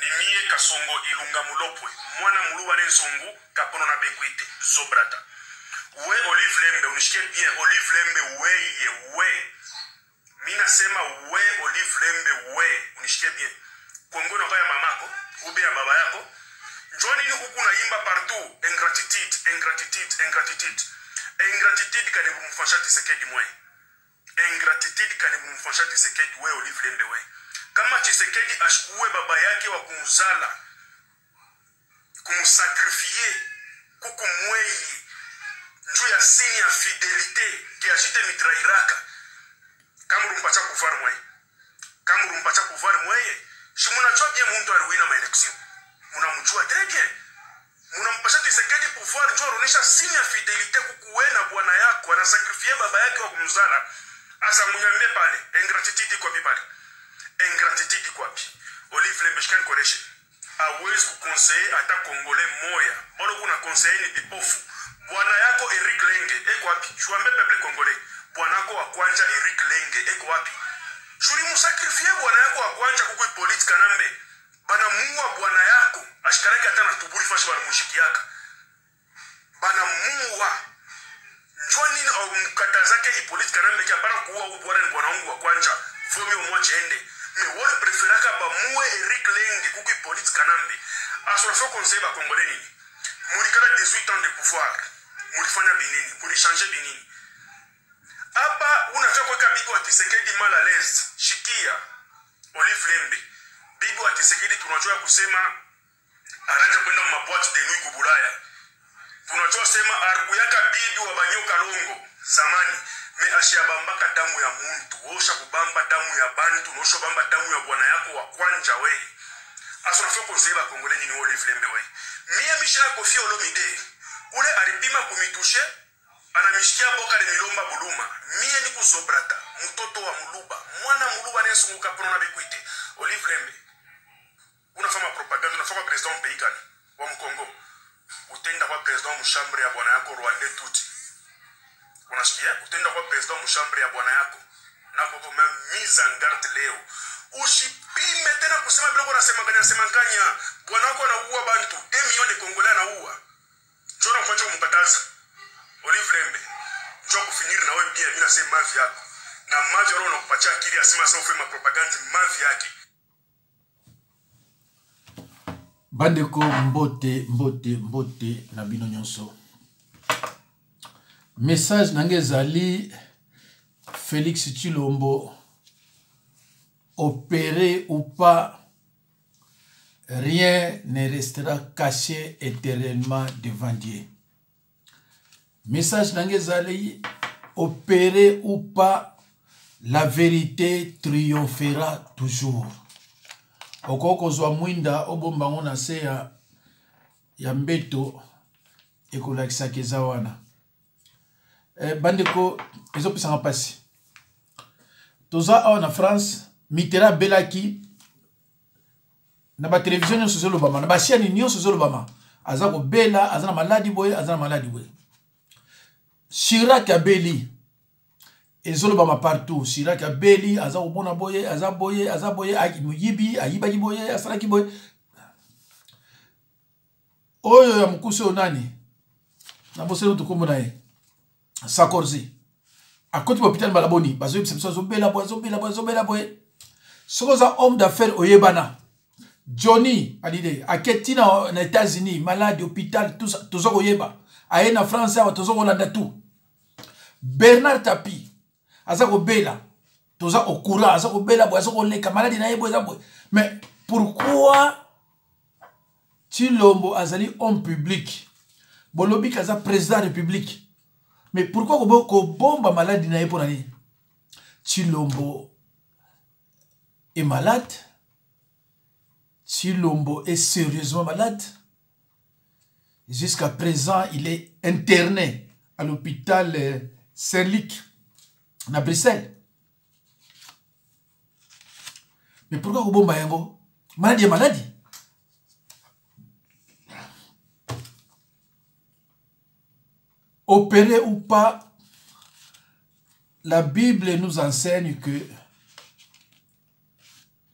Nimie Kasongo Ilunga Mulopwe. Mwana Muluwa Nzongo Kapono na Bekwite. Zobrata. We Olive Lembe. Unishike bien. Olive Lembe we. Mina sema we Olive Lembe we. Unishike bien. Kongo na kaya mamako. Ube ya baba yako. Njoni ni huku na imba partout. Ingratitude kane kumfasha Tshisekedi mwe. Ingratitude kane kumfasha Tshisekedi we Olive Lembe we. Kama Tshisekedi ashikuwe baba yake wa kumzala, kumusakrifie, kukumweye, njuu ya sini ya fidelite, kiashite mitrairaka. Kama rumpacha kuvar mweye, shi munachua bien muntu aruina maeleksio. Munamujua très bien. Munampasha Tshisekedi pouvoir njuu arunisha sini ya fidelite kukuwe na bwana yako, anasakrifie baba yake wa kumzala. Asa munyambe pale, ingratitude kwa bipale. Ingratitude kwa pi. Olive Lembe shikani koreshe. Awezi kukonseye ata Kongole moya. Bolo kuna konseye ni bipofu. Bwana yako Eric Lenge. Eko wapi? Shuambe peple Kongole. Bwana yako wakwanja Eric Lenge. Eko wapi? Shuri musakrifie bwana yako wakwanja kukui politi kanambe. Bana muwa bwana yako. Ashikaraki ata na tuburi fashi wana mushikiaka. Bana muwa. Njua nini au mkatazake ipoliti kanambe kia para kuwa ubwana ni bwana wangu wakwanja. Fomi umwache ende. Mais wale preferaka ba muwe Eric Lenge kuki politi kanambe. Aso nafo conseil ba Kongole nini. Murikala 18 ans de pouvoir. Murifanya binini. Murichanger binini. Apa unafia kweka bibi wa Tshisekedi mal à l'aise. Shikia. Olive Lembe. Bibi wa Tshisekedi tunajua kusema aranja kwenda maboîte de nuit kubulaya. Tunajua sema arkuyaka bibi wa Banyoka Longo zamani. Me ashiabambaka damu ya muntu. Osha kubamba damu ya bantu. Osha bamba damu ya bwana yako wa kwanja we. Asonafio konseba Kongole nini Olive Lembe we. Mia mishina Koffi Olomide. Ule alipima kumitushe. Anamishikia boka de milomba buluma. Mia ni kuzobrata. Mtoto wa muluba. Mwana muluba nesu mukapono na Bekwite. Olive Lembe. Unafama propaganda. Unafama president peikani. Wa Mkongo. Utenda kwa president mshambre ya bwana yako Rwande tuti. Unasikia? Utenda kwa president mshambre ya bwana yako. Na kwa mise en garde leo. Ushipime tena kusema bila kuna semanganya. Bwana wako anaua bantu. 1 million de Congolais anaua. Chora mfacho mkataza. Olive Lembe. Njoo kufiniri na wewe pia bila sema mavi yako. Na mavi yako unakupatia akili asema sasa ufanye propaganda mavi yake. Bandeko mbote na bino nyonso. Message nangezali Félix Tshilombo, opéré ou pas, rien ne restera caché éternellement devant Dieu. Message nangezali, opéré ou pas, la vérité triomphera toujours. Okoko zwa mwinda obombango na se ya mbeto ekolakisa keza wana. Bandeko ezo pisanga pasi. Toza awa na France, Mitterrand belaki na ba télévision nyonso zo lobama, na ba chaîne nyonso zo lobama. Aza ko bela, aza na maladi boye, Chirac abeli. Ezo lobama partout. Chirac abeli, aza ko bona boye, aza boye, muyibi, ayibaki boye, asalaki boye. Oyo ya mukuse onani. Na boselo tukombo na ye. Sakorzi. A côté de l'hôpital Malaboni, bazo bela boy. Sokoza homme d'affaires oyebana. Johnny Hallyday, aketina aux États-Unis, malade hôpital, tout ça, tout ça oyeba. Aye na France, tout ça Hollande tout. Bernard Tapie, azako bela, tout ça au courant, azako bela boy, azako leka malade na yebo boy. Mais pourquoi Tshilombo azali homme public? Bolobi kaza président de la République. Mais pourquoi ko bomba malade na yepo nani? Tshilombo est malade. Tshilombo est sérieusement malade. Jusqu'à présent, il est interné à l'hôpital Saint-Luc à Bruxelles. Mais pourquoi ko bomba yango? Maladie est maladie. Opéré ou pas, la Bible nous enseigne que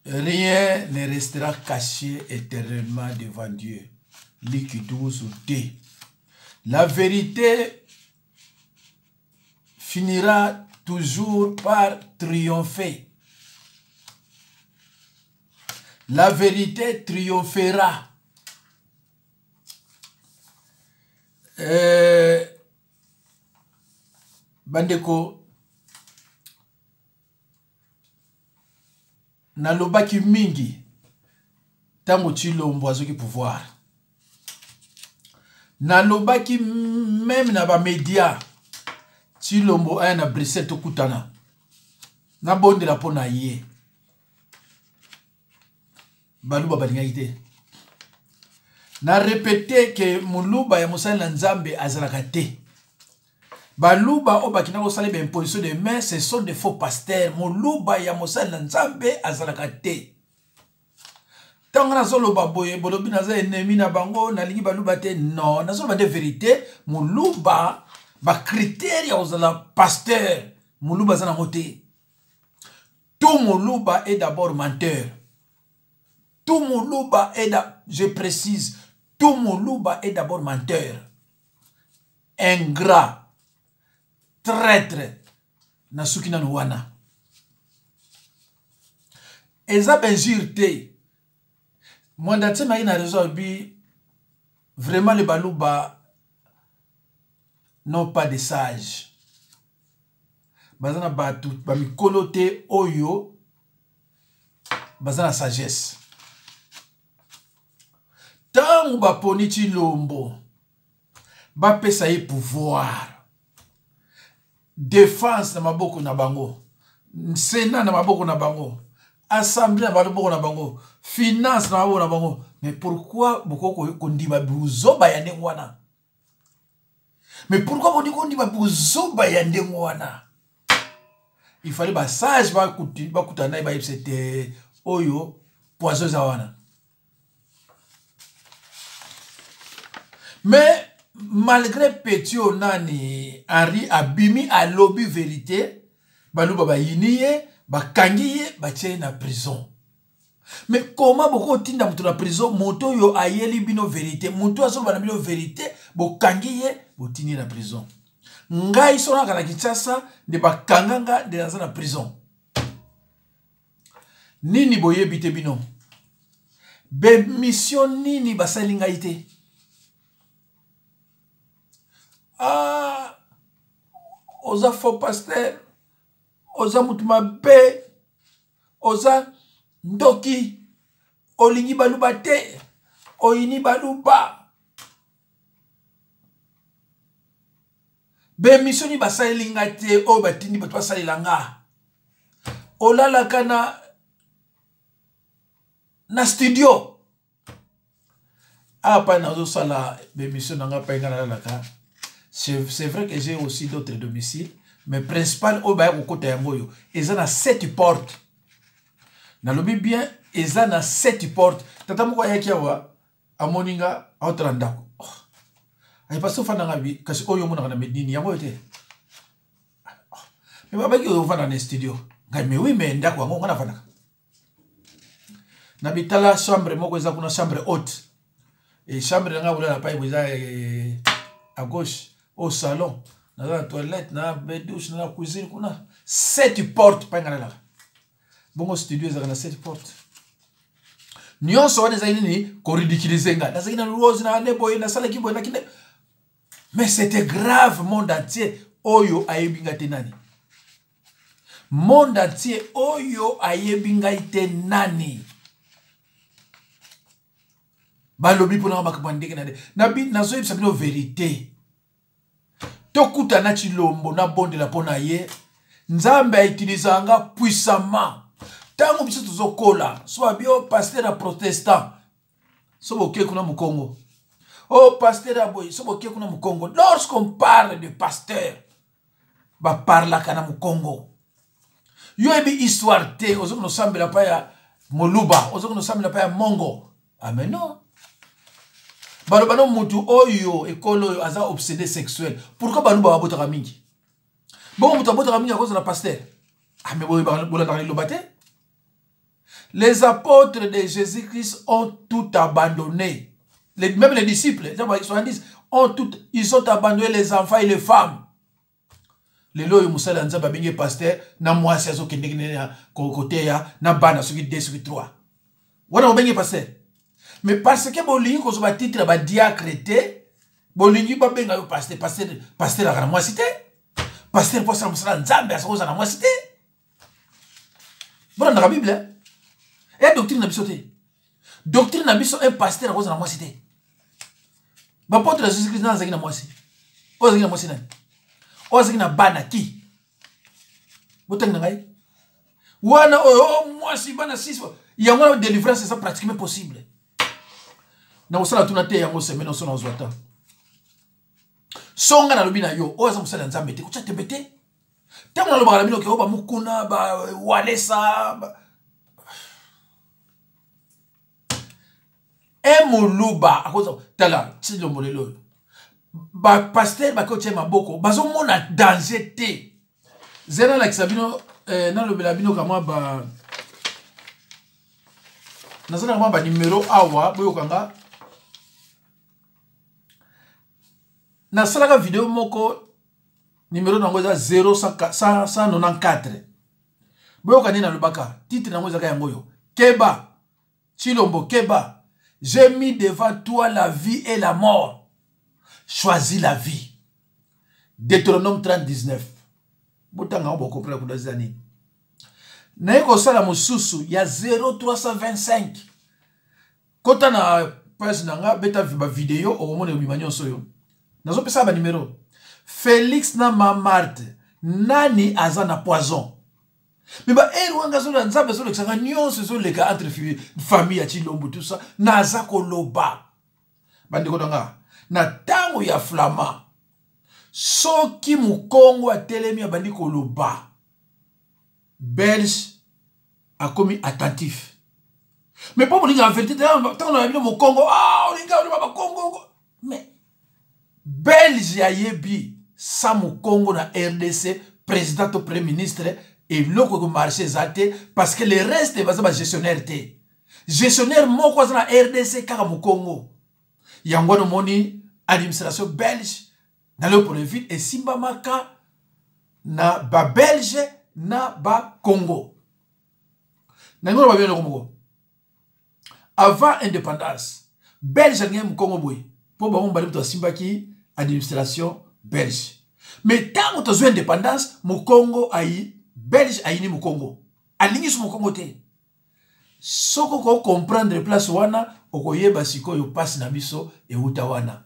Rien ne restera caché éternellement devant Dieu. Luc 12 ou 2. La vérité finira toujours par triompher. La vérité triomphera. Bandeko, nalobaki mingi tango Tshilombo azoki pouvoir. Nalobaki même na ba média Tshilombo aya na Bruxelles tokutana. Na bondela pona ye. Baluba balingaki te. Na répété que muluba ya mosali na Nzambe azalaka te. Baluba obakina ko sala imposition de main, ce sont des faux pasteurs. Muluba ya mosali na Nzambe azalaka te. Tango na solo baboye bolobi naza ennemi na bango na lingi baluba te. Non, na solo ba de vérité, muluba ba critère ya ozala pasteur. Muluba zana ngote. Tout muluba est d'abord menteur. Tout muluba est je précise, tout muluba est d'abord menteur. Ingrat. Traître. Nasukina Nouana. Eza benjirte. Moi, d'ailleurs, ma ina raison bi. Vraiment, les balouba n'ont pas de sages. Bazana batu, bami kolote oyo. Bazana sagesse. Tant ba poni Tshilombo. Ba pesa ye pouvoir. Défense na maboko na bango. Sénat na maboko na bango. Assemblée na maboko na bango. Finance na maboko na bango. Mais pourquoi boko kondima buzoba ya ndenge wana? Mais pourquoi boni kondima buzoba ya ndenge wana? Il fallait ba sage ba kutana ba c'était oyo poison za wana. Mais malgré Petio Nani, Henri Abimi a lobby vérité, baluba ba yiniye, ba kangiye, ba tche na prison. Mais comment beaucoup tinda mutu na prison, moto yo ayeli bino vérité, moto aso ba bino vérité, bo kangiye, bo tini na prison. Ngai sona kana Kinshasa de ba kanganga de na prison. Nini boye bite bino? Be mission nini basalinga ite? Ah, oza faux pasteur, oza mutuma be, oza ndoki, olingi baluba te, oyini baluba. Be misioni basalinga te, o batindi batu basalilanga. Olala kana na studio. Ah, pas na sala be mission nanga pa ngala laka. C'est vrai que j'ai aussi d'autres domiciles, mais principal au bail au côté yangoyo. Ils en a 7 portes. Na lobi bien, ils en a 7 portes. Tata moko yakiawa amoninga autrandako. Ay paso fana ngabi kasi oyo mona na medini yango yote. Mais baba ki yo fana na studio. Ngai me oui mais ndako yango ngana fana. Na bitala chambre moko eza kuna chambre haute. Et chambre nga bula la paille eza à gauche. Au salon, dans la toilette, dans la douche, dans la cuisine, on a 7 portes. Bon, studio, il y a 7 portes. Nous sommes ridiculisés. Mais c'était grave, monde entier. Oyo ayebingate nani. Monde entier, oyo ayebingate nani. Balobi pour nous bakabandeke nade. Nabi nazo yebisabino vérité. Tokuta na Tshilombo na bonde la pona ye. Nzambe a utilisanga puissamment. Tango biso tozokola. Soit bio pasteur a protestant. Sobo ke kuna mukongo. Oh pasteur a boy. Sobo ke kuna mukongo. Lorsqu'on parle de pasteur. Ba parla kana mukongo. Yo ebi histoire te. Ozo no sambe la pa ya Moluba. Ozo no sambe la pa ya Mongo. Ah mais non. Balobano mutu oyo ekolo aza obsédé sexuel. Pourquoi baluba babotaka mingi? Bon mutu abotaka mingi à cause de la pasteur. Ah mais boy bola dans le lobaté. Les apôtres de Jésus-Christ ont tout abandonné. Même les disciples, ils ont abandonné les enfants et les femmes. Les lois musala nzamba binge pasteur na mwasi azo kendekene na côté ya na bana soki 2 soki 3. Wana obenge pasteur. Mais parce que bolingi ko ba titre ba diacre te, bolingi ba benga yo pasteur la mwasi te. Pasteur pour ça musala nzamba azo na mwasi te. Bon dans la Bible, il y a doctrine na biso te. Doctrine na biso un pasteur azo na mwasi te. Ba porte de Jésus-Christ na zaki na mwasi. O zaki na mwasi na. Ozaki na bana ki boteng ngai wana moi si bana 6 yango na délivrance c'est pratiquement possible na osala tuna te yango semaine on sona ozwata songa na lobi na yo oza musala nzambe te kucha tebete tango na loba na bino ke oba mukuna ba walesa emuluba akoza tala tilo molelo ba pasteur ba koche maboko bazo mona danger te zena la kisabino na lo belabino kama ba nazana kama ba numéro awa boyo kanga na salaka vidéo moko numéro nango za 0194 boyo kanina lobaka titre nango za yango yo Keba Chilombo Keba, j'ai mis devant toi la vie et la mort. Choisis la vie. Deutéronome 30:19. Botanga on comprendre pour des années. Naiko sala mususu ya 0325. Kota na page nanga beta ba vidéo au moment de bimanyo soyo. Nazo pesa ba numéro. Félix na Mamarte. Nani azana poison. Mais ba wanga zo na nzambe zo lekanga nyonso zo leka entre famille ya Chilombo tout ça naza koloba. Bandiko danga. Na tango ya flama soki mukongo atelemi abandi koloba belge a commis attentif mais pas pour dire en vérité tango na bino mukongo olinga ba Congo mais belge ya yebi sa mukongo na RDC président au premier ministre et loko ko marché zate parce que le reste est basé gestionnaire te gestionnaire moko na RDC kaka mukongo yango moni administration belge na le profil et simba maka na ba belge na ba Congo na ngoro ba bien ko avant indépendance belge ngem Congo boy po ba mo bali to simba ki administration belge mais tant que to indépendance mo Congo ai belge ai ni mo Congo alingi su mo Congo te soko ko comprendre place wana okoyeba sikoyo passe na biso e uta wana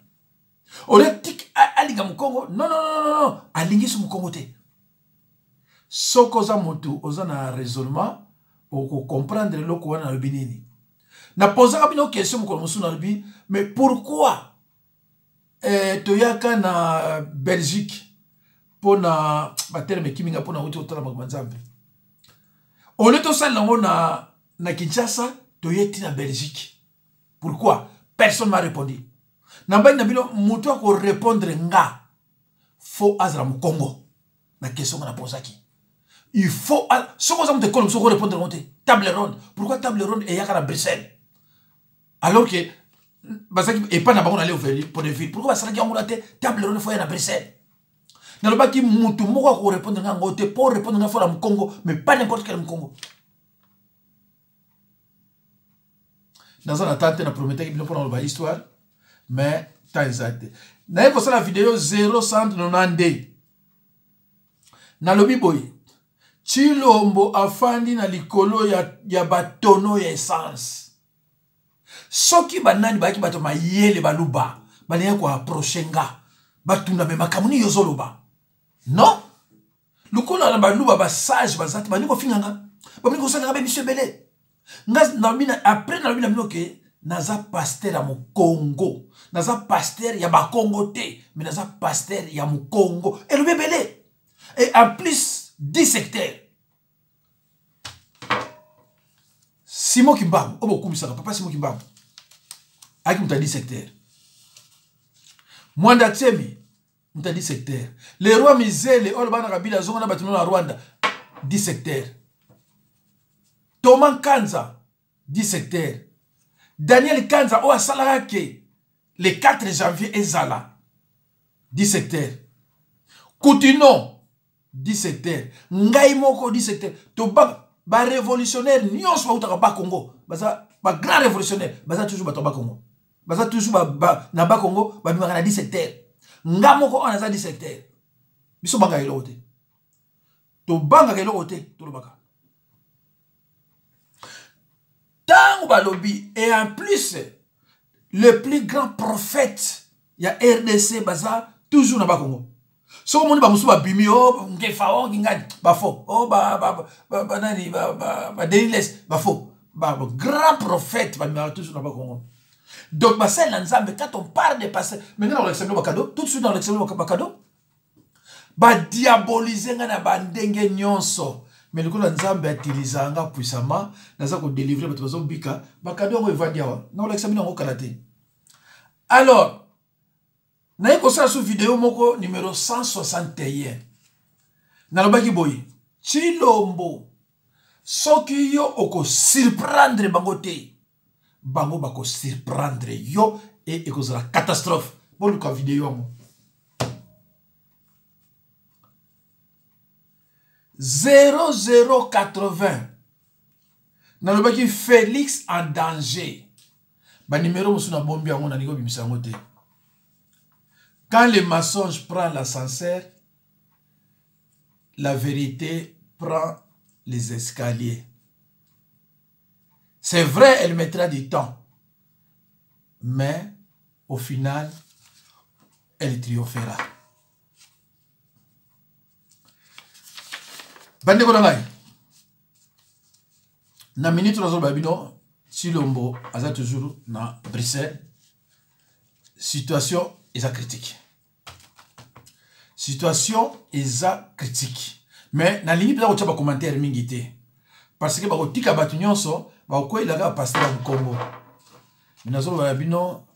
Oretik alinga mukongo non alingi su mukongo te soko za motu oza na raisonnement oko comprendre loko wana na binini na poser kabino question mukolo musu na bi mais pourquoi toyaka na Belgique pona baterme kiminga pona uti otala makamazambe ole to sala ngo na Kinshasa toyeti na Belgique pourquoi personne m'a répondu. Nambani nabino mutu ko répondre nga faut azra mu Congo na question na posaki il faut soko za mte kolom soko répondre monter table ronde pourquoi table ronde et yaka na Bruxelles alors que basaki et pas na bango aller ouvrir pour des villes pourquoi basaki ngona te table ronde faut ya na Bruxelles na lobaki mutu moko ko répondre nga ngote pour répondre nga faut la mu Congo mais pas n'importe quel mu Congo dans un attente na promettait qu'il nous prend la histoire mais t'as exact. N'a pas la vidéo 092. Na lobi boy. Chilombo afandi na likolo ya batono ya essence. Soki banani baki bato mayele baluba. Bani ko approchenga. Batunda me makamuni yozoloba. Non? Lukolo na baluba ba sage bazati bani ko finganga. Bani ko sanga be monsieur Belé. Ngas na mina après na mina bloqué. Naza pasteur ya mu Congo. Naza pasteur ya ba Congo te. Mais naza pasteur ya mu Congo. Et le bébé. Et en plus, 10 secteurs. Simon Kimbam. Oh, beaucoup ça. Papa Simon Kimbam. Avec nous 10 secteurs. Mwanda Tsemi. Nous 10 secteurs. Les rois Misele. Oh, le bana Kabila. Zonga na bâtiment na Rwanda. 10 secteurs. Thomas Kanza. 10 secteurs. Daniel Kanza, oh, Salarake, le 4 janvier, Ezala, 10 secteurs. Koutino, 10 secteurs. Ngaimoko, 10 secteurs. Toba, ba révolutionnaire, nyons ba ba Congo. Baza, ba grand révolutionnaire. Baza toujours ba Congo. Baza toujours ba na ba Congo, ba bimaka na 10 secteurs. Ngamoko, on a ça 10 secteurs. Biso banga ilo ote. To banga ilo ote, to lo baka. Tango balobi, et en plus, le plus grand prophète, il y a RDC, baza, toujours na ba Congo. So moni ba musu ba bimi o ngefa o ngingani ba fo o ba nani ba deniles ba fo ba grand prophète ba mi toujours na ba Congo. Donc ba c'est l'ensemble quand on parle de passer maintenant on l'exemple ba cadeau tout de suite dans l'exemple ba cadeau ba diaboliser nga na ba ndenge nyonso mais le coup l'ensemble utilisanga puissamment na ça ko délivrer bato bazo bika ba cadeau ngo evandia wa na l'exemple ngo kalaté. Alors naye kosala sous vidéo moko numéro 161 nalobaki boye Tshilombo soki yo oko surprendre bango te bango bako surprendre yo et ekozala catastrophe boluka vidéo mo 0080 nalobaki Félix en danger ba numéro musu na bombi yango na niko bimisa yango te. Quand le mensonge prend l'ascenseur, la vérité prend les escaliers. C'est vrai, elle mettra du temps. Mais, au final, elle triomphera. Bande Konangai. Na minute na zo babino, Tshilombo aza toujours na Bruxelles. Situation est critique. Situation est critique. Mais na ligne peut avoir commentaire mingité parce que ba otika batu nyonso ba ko ila ga pasteur mu Congo. Minazo ba bino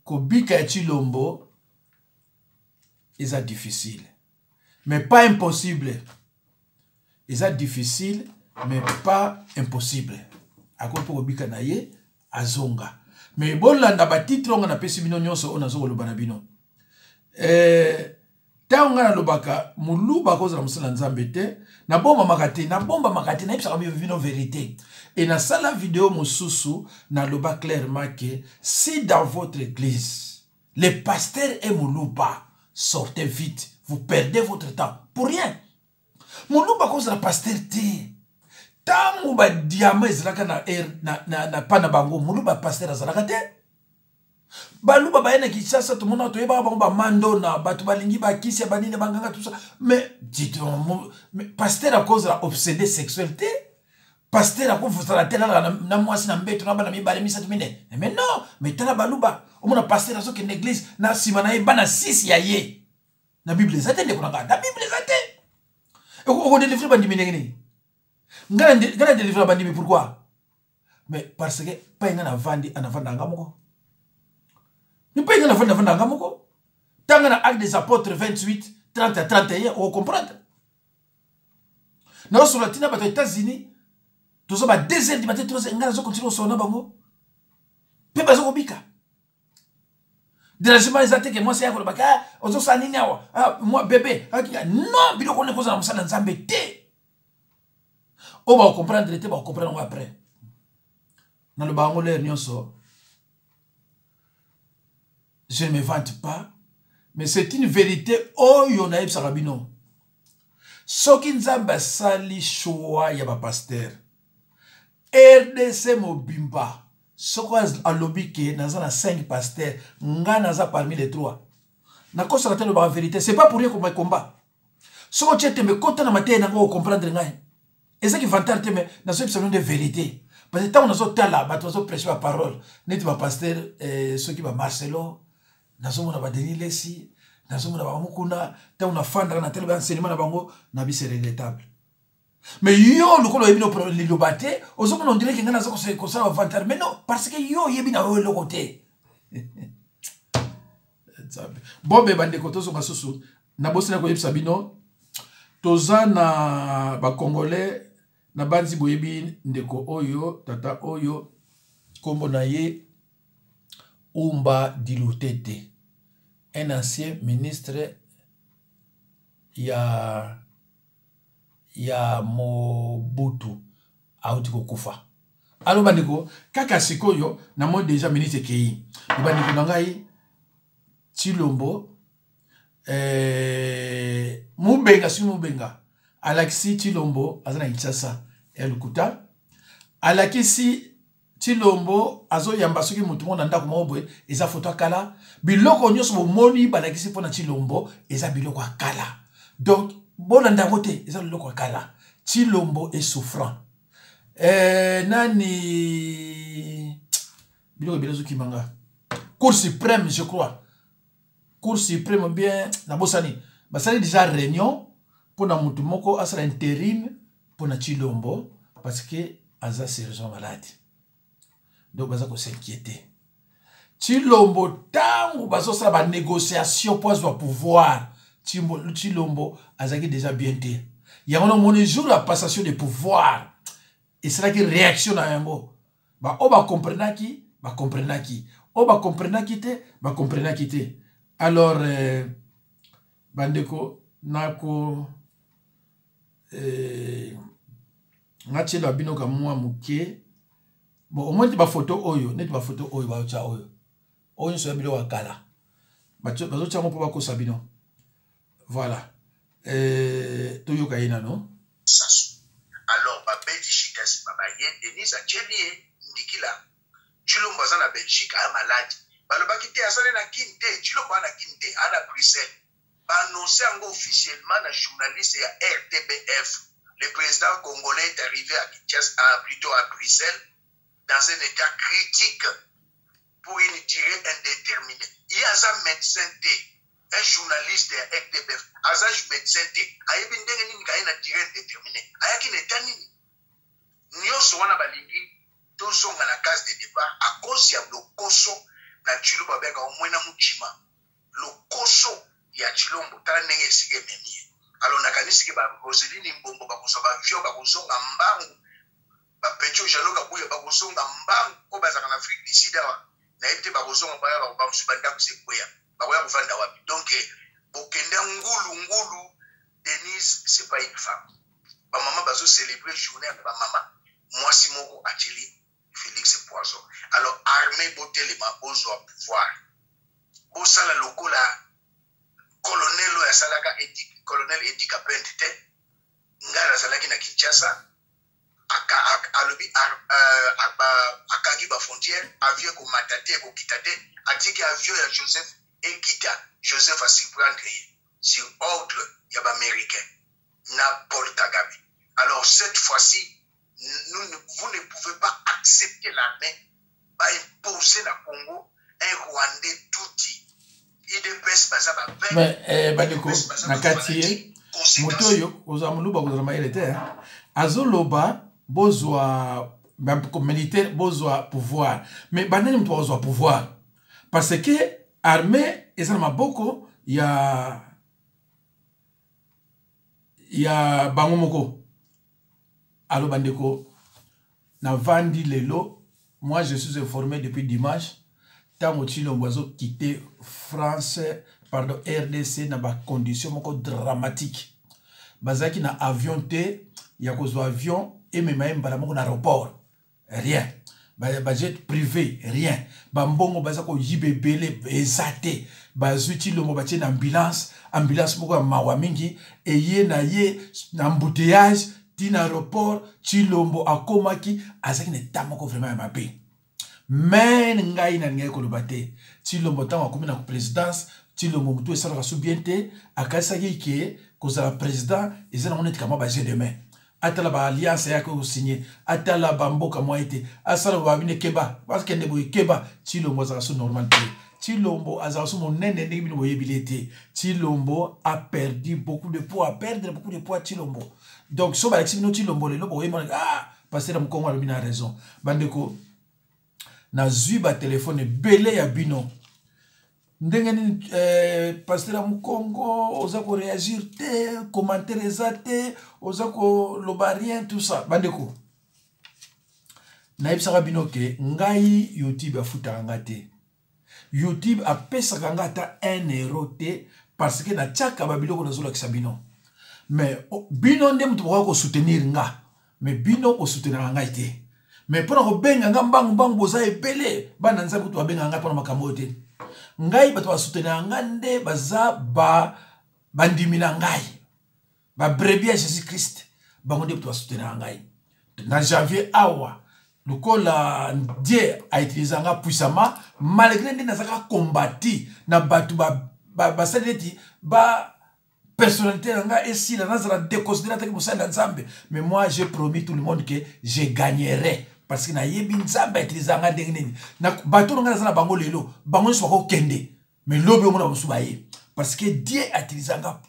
ko bika Tshilombo est difficile. Mais pas impossible. Est difficile mais pas impossible. Ako po bika na ye azonga. Mais bon là na ba titre on a pesi bino nyonso on azo loba na bino. Ta on na lobaka muluba ko za musala nzambe te na bomba makate na bomba makate na ipsa kami vino vérité. Et na sala vidéo mususu na loba clairement que si dans votre église les pasteurs et muluba sortez vite, vous perdez votre temps pour rien. Muluba ko za pasteur te. Tango ba diama ezalaka na pana bango muluba pasteur azalaka te baluba baena Kinshasa tout monde toyeba bango ba mando na batu balingi ba kisi banine banganga tout ça mais dites-moi mais pasteur à cause de la obsédé sexualité pasteur à cause de la telle na mwasi na mbeto na bana mibale misatu mine mais non mais tala baluba o mona pasteur azo ke l'église na simana e bana 6 ya ye na bible zate ndeko na na bible zate o de livre bandi minengeni ngana délivrer la bandimi pourquoi? Mais parce que pas ngana vandi anavanda ngamoko. Ni pas ngana vanda ngamoko. Tangana acte des apôtres 28 30 à 31 on comprendre. Na sur la tina ba États-Unis tout ça ba 2h du matin 3h ngana zo continuer sona bango. Pe ba zo bika. Dérangement exacté que moi c'est yako baka ozo sanini awa. Ah moi bébé, non biloko ne koza na musala nzambe te. On va comprendre, on va comprendre après. Dans le bangolais, je ne me vante pas, mais c'est une vérité. Oh, yon a eu sarabino. Ce qui nous a sali choix, y a pas pasteur. RDC Mobimba. Ce qu'on a lobby qui est dans 5 pasteurs, nga naza parmi les 3. Na kosa la telle vérité, c'est pas pour rien qu'on me combat. Ce qu'on tient me compte na matin, na go comprendre ngai. Et ce qui vantar te mais na so besoin de vérité parce que tant on a so tala ba to so prêcher la parole net ba pasteur ceux qui ba Marcelo na so mona ba Denis Lesi na so mona ba mukuna tant on a fandra na tel enseignement na bango na bi c'est regrettable mais yo le ko lo yebino problème li lobate o so mona on dirait que ngana so ko ça vantar mais non parce que yo yebina le côté bon be bande ko to so na bosi na ko yebisa bino toza na ba congolais na banzi boyebi ndeko oyo tata oyo kombo na ye Umba Dilutete, un ancien ministre ya Mobutu auti kokufa. Alors bandeko kaka sikoyo na mo déjà ministre kei bandeko na ngai Tshilombo Mubenga si Mubenga alakisi Tshilombo azana Kinshasa elukuta alakisi Tshilombo azo yamba soki mutu mona ndako mobwe eza foto akala biloko nyonso bomoni balakisi pona Tshilombo eza biloko akala donc bona ndako te eza biloko akala. Tshilombo est souffrant nani biloko bilezo kimanga Cour suprême je crois Cour suprême bien na bosani basali déjà réunion pour na mutu moko asala intérim pour na Tshilombo parce que aza sérieusement malade. Donc baza ko s'inquiéter. Tshilombo tango bazo sala ba négociation pour avoir pouvoir. Tshilombo azaki déjà bien té. Ya on a mon jour la passation de pouvoir. Et c'est là que réaction na yango. Ba o ba comprenaki, o ba comprenaki te, ba comprenaki te. Alors bandeko nako ngati la bino ka mwa muke. Bon au moins ba photo oyo, net ba photo oyo ba cha oyo. Oyo so bilo wakala. Bazo cha mo po ba ko sabino. Voilà. Toyoka ina no. Alors ba Belgique ba ye Denis a Chenie ndikila. Tshilombo azana Belgique a malade. Balobaki te azana na kinte, Tshilombo ana kinte, ana Bruxelles. Ba annoncé ngo officiellement na journaliste ya RTBF. Le président congolais est arrivé à Kinshasa, plutôt à Bruxelles, dans un état critique pour une durée indéterminée. Il y a un médecin, un journaliste à RTBF, un médecin, il y a une durée indéterminée. Il y a une état nini. Nous sommes à Balingi, nous sommes à la case de départ, à cause de l'okoso, na Tshilombo babeka au moins na muchima. L'okoso, il y a Tshilombo, t'as n'engé sige meni. Alors nakanisi ke ba Roseline Mbombo ba kosoba vio ba kosonga mbangu ba pecho jalo ka buya ba kosonga mbangu ko ba zaka na Afrique du Sud wa na ete ba kosonga ba msubanda kusekoya ba koya kufanda wapi donc bokenda ngulu Denise c'est pas une femme ba maman ba zo célébrer journée ba maman mwasi moko ateli Félix Poisson alors armée botele ma bozo à pouvoir bosala lokola colonel ya salaka colonel Edi Kapendete ngara salaki na Kinshasa alobi akangi ba frontière avion ko matate ko kitate atiki avion ya Joseph a surprendre sur ordre ya ba américain na Paul Kagame. Alors cette fois-ci vous ne pouvez pas accepter l'armée va imposer na Congo un Rwandais touti. Mais bandeko nakati motoyo ozamuluba kozama ilete azoloba bozwa militaire bozwa pouvoir mais banani mtu bozwa pouvoir parce que armée eza maboko ya bango moko. Alo bandeko na vandi lelo moi je suis informé depuis dimanche. Tant Tshilombo a quitté France, pardon, RDC dans des conditions dramatiques. Bazaki na avion te, ya kozo avion et même na aéroport. Rien. Jet privé, rien. Bambongo bazako yibebele ezate. Bazu Tshilombo batie na ambulance moko mawa mingi et ye na embouteillage tina aéroport Tshilombo akomaki azaki ne tamoko vraiment mabe. Mais ngai na ngai kolobate Tshilombo tango akomi na présidence Tshilombo mutu esala kasu bien te akasaki ke kozala président ezana monete kama ba jeu de main atala ba alliance yake ko signer atala ba mboka mwa ete asala ba bine keba parce que ndebo keba Tshilombo azala su normal te Tshilombo azala su monene ndenge bino boyebilete Tshilombo a perdu beaucoup de poids perdre beaucoup de poids Tshilombo donc so ba eximino Tshilombo le lobo yemona parce que na mkongo alobi na raison bandeko na zui ba téléphone belé ya bino ndenge nini pasteur Mukongo oza ko réagir te commentaire eza te oza ko loba rien tout ça bandeko naibisaka bino ke ngai YouTube afutaka nga te YouTube apesaka nga ata 1 euro te parce que na tiaka babiloko nazolakisa bino mais bino nde mutu bokoka soutenir nga mais bino osoutenaka ngai te mais mpona kobenga nga mbangu boza ebele bana nzambe kutu babenga nga mpona makambo te ngai bato basoutenaka nga nde baza bandimi na ngai babrebi ya Jésus Christ bango nde bato basoutenaka ngai na janvier awa lokola Dieu a utilisé nga puissamment malgré nde nazaka kombati na bato basaleti personnalité nanga esila nazala déconsidéré que mosala nzambe mais moi j'ai promis tout le monde que je gagnerai parce que na yebi nzambe utilisé nga ndenge nini na bato nga nazala bango lelo bango so ko kende mais lobi omona musuba ye parce que Dieu a utilisé nga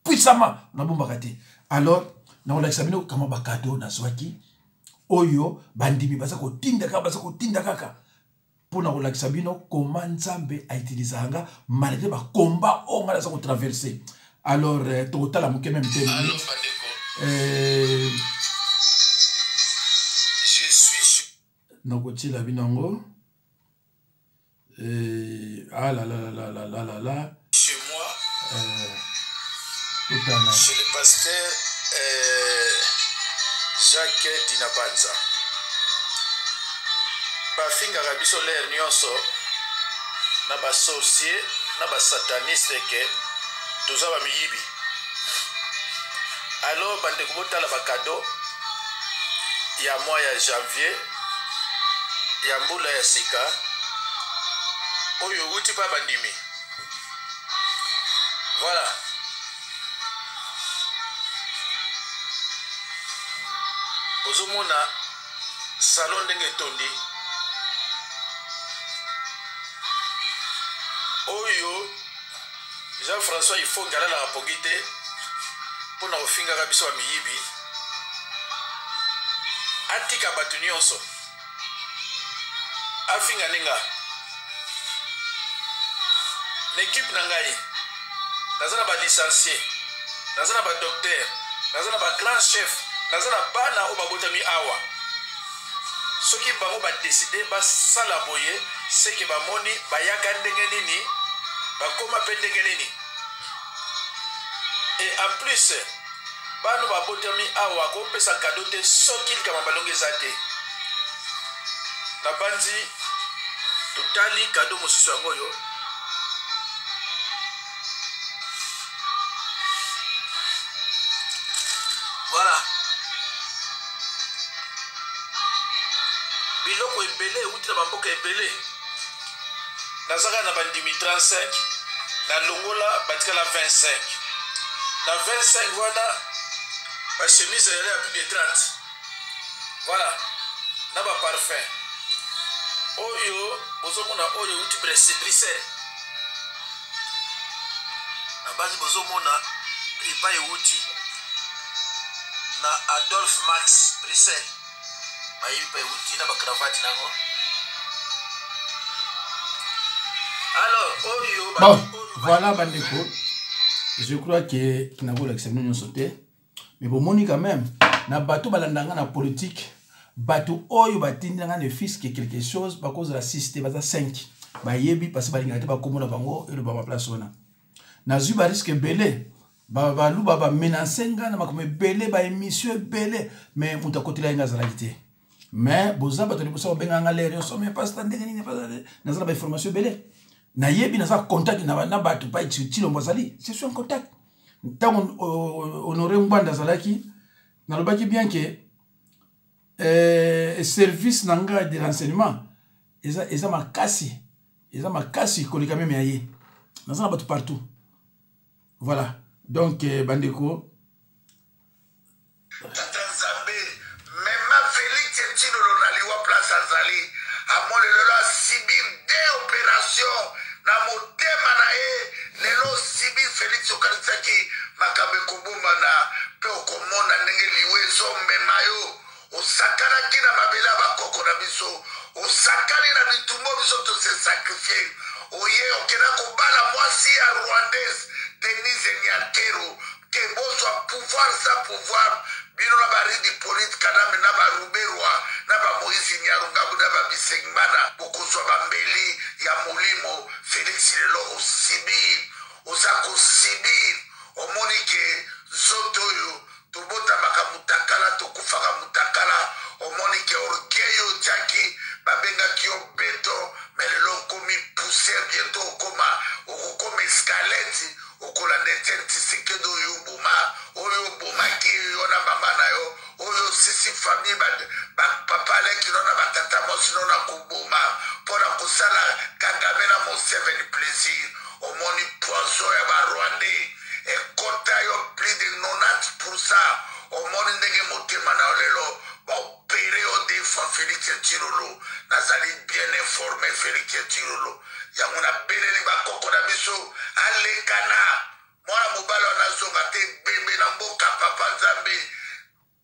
puissamment na bomba kate alors na olakisa bino kama bakado na swaki oyo bandimi baza ko tinda kaka pona olakisa bino comment nzambe a utilisé nga malgré ba combat on nga za ko traverser. Alors, total, je suis... Nokoti la binango. Ah là là là là là là là. Chez moi, total. Chez le pasteur Jacques Dinapanza. Bafinga rabiso l'air nyonso na ba sorcier na ba sataniste ke toza ba miyibi. Alors bande kubota la bakado ya mois ya janvier ya mbula ya sika oyo uti pa bandimi. Voilà. Ozomona salon ndenge tondi oyo Jean-François il faut ngala la pogite pour na ofinga kabiso wa miyibi atika batu nyonso afinga ninga l'équipe na ngai nazana ba licencié nazana ba docteur nazana ba grand chef nazana bana o babotami awa soki bango ba décider ba sala boye c'est que ba moni ba yaka ndenge nini ba koma pe ndenge nini. Et en plus bano ba botami awa ko pesa cadeau te soki kama balonge zate na banzi totali cadeau mosusu yango yo. Voilà. Biloko ebele uti na bamboka ebele nazaka na bandimi 35 na longola batikala 25 na 25 voilà ba chemise ya plus de 30 voilà na ba parfum oyo bozomona oyo uti Bruxelles na basi bozomona ipa uti na Adolphe Max Bruxelles ba ipa uti na ba cravate nango. Alors oyo bon voilà bandeko je crois que kinabo l'examen nous sauté mais bon moni quand même na bato balandanga na politique bato oyo batindanga ne fils que quelque chose ba cause raciste baza 5 ba yebi parce balinga te ba komona bango et le ba place ona na zu ba risque belé ba luba ba menacer nga na makome belé ba émission belé mais muta kotila nga za réalité mais boza bato liboso benga nga l'air so mais pas tande ni pas na za ba information belé na yebi na za contact na bato pa tilo mbazali c'est sur un contact tant honoré Mbanda zalaki na lobaki bien que service nanga de renseignement eza makasi koleka même yaye na za bato partout voilà donc bandeko Tanzambe même Félix Tino lonaliwa place azali amole lelo sibir des opérations na motema na ye lelo sibir Félix okarisaki makambe kobomba na pe okomona ndenge liwe zombe mayo osakanaki na mabele ya bakoko na biso osakani na bitumbo biso tose sacrifier oye okena kobala mwasi ya rwandaise Denise Nyakero ke bozwa pouvoir sa pouvoir bino na baridi polite kaname na baruberwa na ba Moïse Nyarungabu na ba Bisengmana bokozwa bambeli ya molimo Félix lelo osibir osako sibir omonike zotoyo tobota makamutakala tokufaka mutakala omonike orgueil tiaki babenga kio beto melelo komi pousser bientôt okoma okoma escalette okola Etienne Tshisekedi oyo bomaki yo na mama na yo oyo sisi famille papa leki no na batata mosi no na koboma mpona kosala Kagame na Museveni plaisir omoni poison ya barwandais ekota yo plus de 90% omoni ndenge motema na yo lelo baopere yo defend Félix Tshilolo nazali bien informé Félix Tshilolo yango nabeleli bakoko na biso alekana mwana mobali wanazonga te gbembe na mboka papa nzambe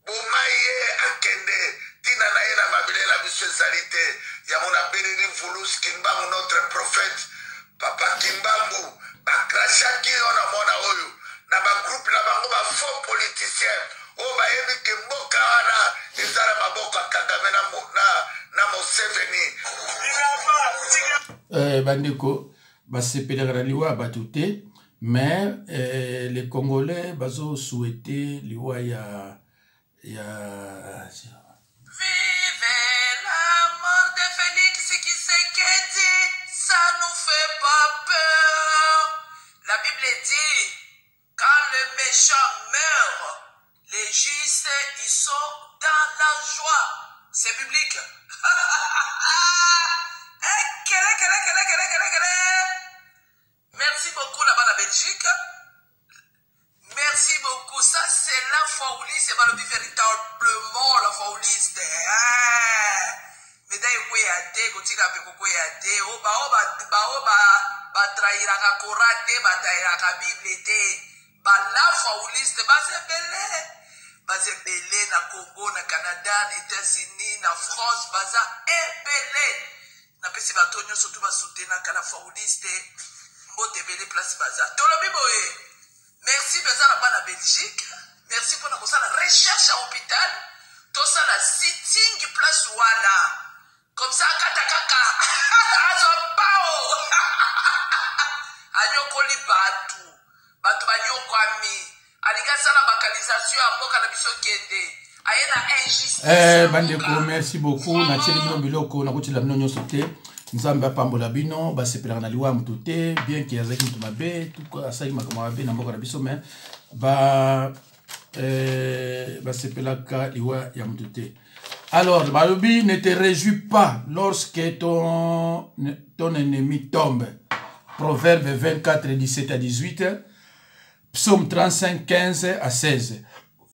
boma ye akende tina na ye na mabele na biso ezali te yango nabeleli Vulus Kimbangu notre prophète papa Kimbangu bakrashaki yo na mwana oyo na bagroupe na bango bafaux politicien oyo bayebi ke mboka wana eza na maboko ya Kagame na Museveni bandeko basepelaka na liwa bato te mais les Congolais bazo souhaité liwa ya Vive la mort de Félix Tshisekedi, ça nous fait pas peur. La Bible dit, quand le méchant meurt, les justes, ils sont dans la joie. C'est biblique. Merci beaucoup là-bas la Belgique. Merci beaucoup. Ça, c'est la fauliste. C'est pas le but véritablement la fauliste. Mais d'ailleurs, quoi y a des, quand tu as quoi y a des, trahira korate, trahira Bible, la fauliste, c'est belé. C'est belé na Congo, na Canada, na États-Unis, na France, c'est belé. Na pesi batonyo surtout ba soutenir la fauliste. Mbote belé place baza. Tolobi boye. Merci pour la Belgique. Merci pour la recherche à l'hôpital. Tout ça, la sitting place Wana. Comme ça, katakaka. Azopao. Anyokoli batu. Batu banyoko ami. Aliga sala bakalisation à boka na biso kende. Ayena injustice. Bandeko, merci beaucoup. Na tcheli bino biloko na kuti la bino nyonso te. Nzambe apambola bino basepelaka na liwa mutu te bien que azaki mutu mabe tout asali makambo mabe na mboka na biso mais basepelaka liwa ya mutu te. Alors balobi ne te réjouis pas lorsque ton ennemi tombe. Proverbe 24 17 à 18, Psaume 35 15 à 16.